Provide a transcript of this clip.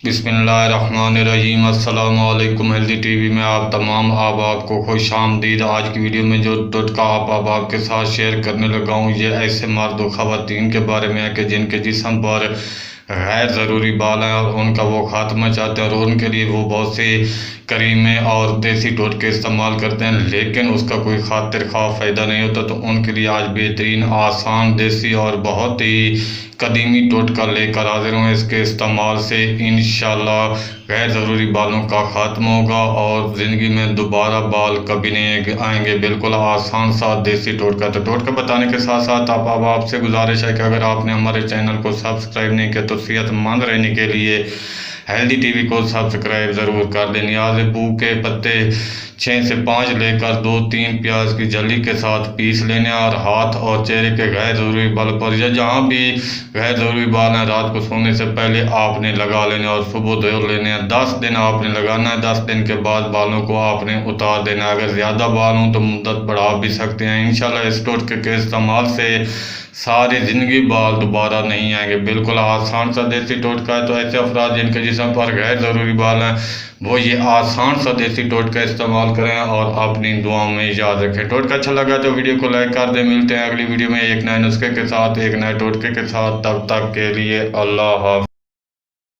बिस्मिल्लाहिर्रहमानिर्रहीम। अस्सलाम वालेकुम। हेल्दी टीवी में आप तमाम ahbab को खुश आमदीद। आज की वीडियो में जो टोटका आप ahbab के साथ शेयर करने लगा हूँ, ये ऐसे मर्द व ख़वातीन के बारे में है कि जिनके जिस्म पर गैर ज़रूरी बाल हैं और उनका वो ख़ात्मा चाहते हैं और उनके लिए वो बहुत से करीमें और देसी टोटके इस्तेमाल करते हैं, लेकिन उसका कोई खातिर खा फ़ायदा नहीं होता। तो उनके लिए आज बेहतरीन, आसान, देसी और बहुत ही कदीमी टोटका लेकर हाजिर हूँ। इसके इस्तेमाल से इंशाल्लाह गैर ज़रूरी बालों का ख़त्म होगा और ज़िंदगी में दोबारा बाल कभी नहीं आएंगे। बिल्कुल आसान सा देसी टोटका। तो टोटका बताने के साथ साथ अब आपसे गुजारिश है कि अगर आपने हमारे चैनल को सब्सक्राइब नहीं किया तो सेहतमंद रहने के लिए हेल्दी टीवी को सब्सक्राइब ज़रूर कर लें। न्याज बू के पत्ते 6 से 5 लेकर 2-3 प्याज की जली के साथ पीस लेने और हाथ और चेहरे के गैर ज़रूरी बाल पर या जहाँ भी गैर ज़रूरी बाल हैं रात को सोने से पहले आपने लगा लेने और सुबह धो लेने हैं। 10 दिन आपने लगाना है। 10 दिन के बाद बालों को आपने उतार देना है। अगर ज़्यादा बाल हों तो मुद्दत बढ़ा भी सकते हैं। इंशाल्लाह इस टोटके के इस्तेमाल से सारी ज़िंदगी बाल दोबारा नहीं आएंगे। बिल्कुल आसान सा देसी टोटका है। तो ऐसे अफराद जिनके जिस्म पर गैर ज़रूरी बाल हैं वो ये आसान सा देसी टोटका इस्तेमाल करें और अपनी दुआओं में याद रखें। टोटका अच्छा लगा तो वीडियो को लाइक कर दें। मिलते हैं अगली वीडियो में एक नए नुस्खे के साथ, एक नए टोटके के साथ। तब तक के लिए अल्लाह हाफ़िज़।